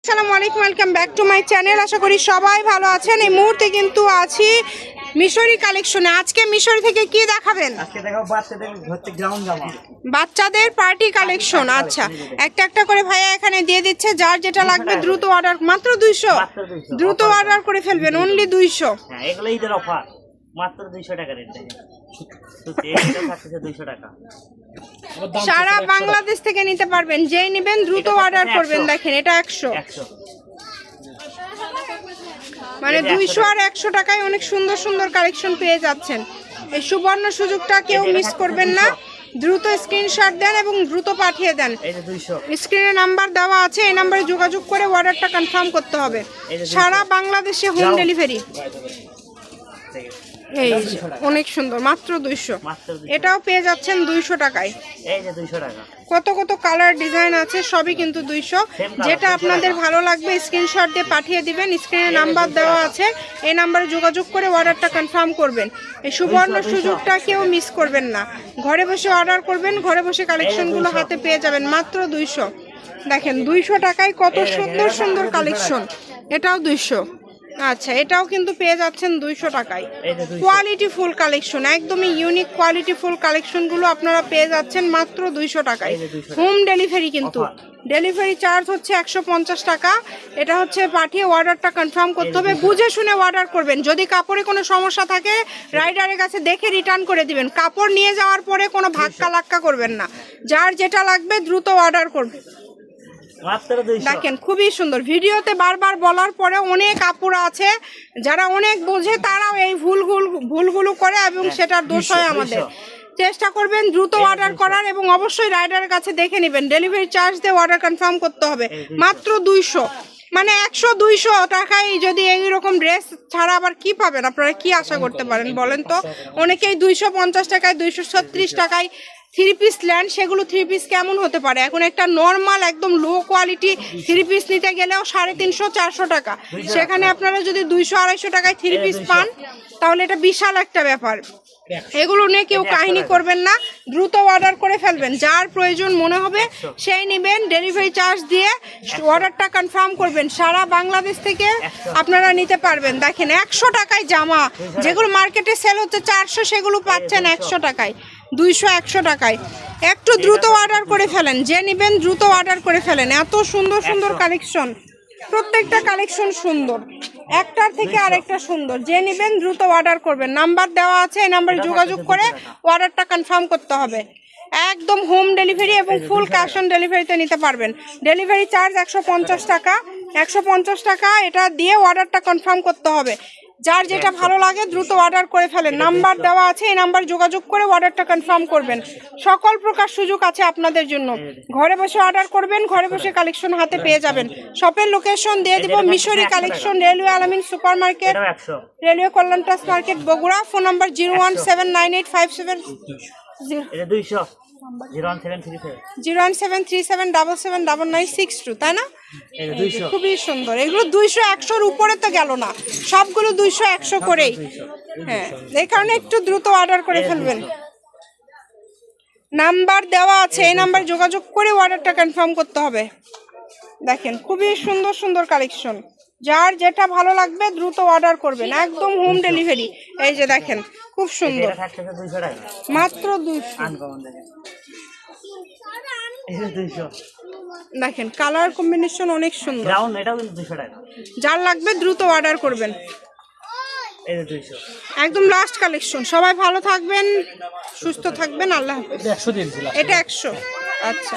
আসসালামু আলাইকুম, welcome back to my channel. আশা করি সবাই ভালো আছেন। এই মুহূর্তে কিন্তু আছি মিশরি কালেকশনে। আজকে মিশরি থেকে কি দেখাবেন? আজকে দেখাবো বাচ্চাদের হচ্ছে গ্রাউন্ড জামা, বাচ্চাদের পার্টি কালেকশন। আচ্ছা, একটা একটা করে ভাইয়া এখানে দিয়ে দিচ্ছে। যার যেটা লাগবে দ্রুত অর্ডার। মাত্র 200, দ্রুত অর্ডার করে ফেলবেন। অনলি 200। হ্যাঁ, এগুলো ঈদের অফার, মাত্র 200 টাকা রেট দেখেন। এটা থাকছে 200 টাকা। সারা বাংলাদেশ থেকে নিতে পারবেন। যেই নেবেন দ্রুত অর্ডার করবেন। দেখেন এটা 100, মানে 200 আর 100 টাকায় অনেক সুন্দর সুন্দর কালেকশন পেয়ে যাচ্ছেন। এই সুবর্ণ সুযোগটা কেউ মিস করবেন না। দ্রুত স্ক্রিনশট দেন এবং দ্রুত পাঠিয়ে দেন। স্ক্রিনে নাম্বার দেওয়া আছে, এই নাম্বারে যোগাযোগ করে অর্ডারটা কনফার্ম করতে হবে। সারা বাংলাদেশে হোম ডেলিভারি। এই অনেক সুন্দর, মাত্র 200। এটাও পেয়ে যাচ্ছেন 200 টাকায়। এই যে 200 টাকা। কত কত কালার ডিজাইন আছে, সবই কিন্তু 200। যেটা আপনাদের ভালো লাগবে স্ক্রিনশট দিয়ে পাঠিয়ে দিবেন। স্ক্রিনে নাম্বার দেওয়া আছে, এই নাম্বারে যোগাযোগ করে অর্ডারটা কনফার্ম করবেন। এই সুবর্ণ সুযোগটা কেউ মিস করবেন না। ঘরে বসে অর্ডার করবেন, ঘরে বসে কালেকশনগুলো হাতে পেয়ে যাবেন। মাত্র 200। দেখেন 200 টাকায় কত সুন্দর সুন্দর কালেকশন। এটাও 200। আচ্ছা, এটাও কিন্তু পেয়ে যাচ্ছেন 200 টাকায়। কোয়ালিটি ফুল কালেকশন, একদমই ইউনিক কোয়ালিটি ফুল কালেকশনগুলো আপনারা পেয়ে যাচ্ছেন মাত্র 200 টাকায়। হোম ডেলিভারি কিন্তু। ডেলিভারি চার্জ হচ্ছে 150 টাকা। এটা হচ্ছে পাঠিয়ে অর্ডারটা কনফার্ম করতে হবে। বুঝে শুনে অর্ডার করবেন। যদি কাপড়ে কোনো সমস্যা থাকে রাইডারের কাছে দেখে রিটার্ন করে দিবেন। কাপড় নিয়ে যাওয়ার পরে কোনো ধাক্কা লাক্কা করবেন না। যার যেটা লাগবে দ্রুত অর্ডার করবেন। দেখেন খুবই সুন্দর। ভিডিওতে বারবার বলার পরে অনেক আপুরা আছে যারা অনেক বোঝে, তারাও এই ভুলগুলো করে এবং সেটার দোষ হয় আমাদের। চেষ্টা করবেন দ্রুত অর্ডার করার এবং অবশ্যই রাইডারের কাছে দেখে নেবেন। ডেলিভারি চার্জ দিয়ে অর্ডার কনফার্ম করতে হবে। মাত্র 200, মানে 100-200 টাকায় যদি এইরকম ড্রেস ছাড়া আবার কি পাবেন আপনারা? কি আশা করতে পারেন বলেন তো? অনেকেই 250 টাকায়, 236 টাকায় থ্রি পিস ল্যান্ড। সেগুলো থ্রি পিস কেমন হতে পারে? এখন একটা নর্মাল একদম লো কোয়ালিটি থ্রি পিস নিতে গেলেও 350-400 টাকা। সেখানে আপনারা যদি 200-250 টাকায় থ্রি পিস পান তাহলে এটা বিশাল একটা ব্যাপার। এগুলো নিয়ে কেউ কাহিনী করবেন না, দ্রুত অর্ডার করে ফেলবেন। যার প্রয়োজন মনে হবে সেই নেবেন। ডেলিভারি চার্জ দিয়ে অর্ডারটা কনফার্ম করবেন। সারা বাংলাদেশ থেকে আপনারা নিতে পারবেন। দেখেন 100 টাকায় জামা, যেগুলো মার্কেটে সেল হচ্ছে 400, সেগুলো পাচ্ছেন 100 টাকায়। 200-100 টাকায়। একটু দ্রুত অর্ডার করে ফেলেন। যে নেবেন দ্রুত অর্ডার করে ফেলেন। এত সুন্দর সুন্দর কালেকশন, প্রত্যেকটা কালেকশন সুন্দর, একটার থেকে আরেকটা সুন্দর। যে নেবেন দ্রুত অর্ডার করবেন। নাম্বার দেওয়া আছে, এই নাম্বারে যোগাযোগ করে অর্ডারটা কনফার্ম করতে হবে। একদম হোম ডেলিভারি এবং ফুল ক্যাশ অন ডেলিভারিতে নিতে পারবেন। ডেলিভারি চার্জ 150 টাকা। 150 টাকা এটা দিয়ে অর্ডারটা কনফার্ম করতে হবে। যার যেটা ভালো লাগে দ্রুত অর্ডার করে ফেলেন। নাম্বার দেওয়া আছে, এই নাম্বার যোগাযোগ করে অর্ডারটা কনফার্ম করবেন। সকল প্রকার সুযোগ আছে আপনাদের জন্য। ঘরে বসে অর্ডার করবেন, ঘরে বসে কালেকশন হাতে পেয়ে যাবেন। শপের লোকেশন দিয়ে দিব, Mishri collection, railway Alamin super market, railway Kalyan trust market, Bogura. Phone number 0179857 01737779962, তাই না? খুবই সুন্দর। এগুলো 200-100-র উপরে তো গেল না, সবগুলো 200-100 করেই। হ্যাঁ, এই কারণে একটু দ্রুত অর্ডার করে ফেলবেন। নাম্বার দেওয়া আছে, এই নাম্বার যোগাযোগ করে অর্ডারটা কনফার্ম করতে হবে। দেখেন খুবই সুন্দর সুন্দর কালেকশন। যার যেটা ভালো লাগবে দ্রুত অর্ডার করবেন। একদম হোম ডেলিভারি। এই যে দেখেন খুব সুন্দর, মাত্র 200। দেখেন কালার কম্বিনেশন অনেক সুন্দর। যার লাগবে দ্রুত অর্ডার করবেন। একদম লাস্ট কালেকশন। সবাই ভালো থাকবেন, সুস্থ থাকবেন। আল্লাহ হাফেজ। এটা 100। আচ্ছা।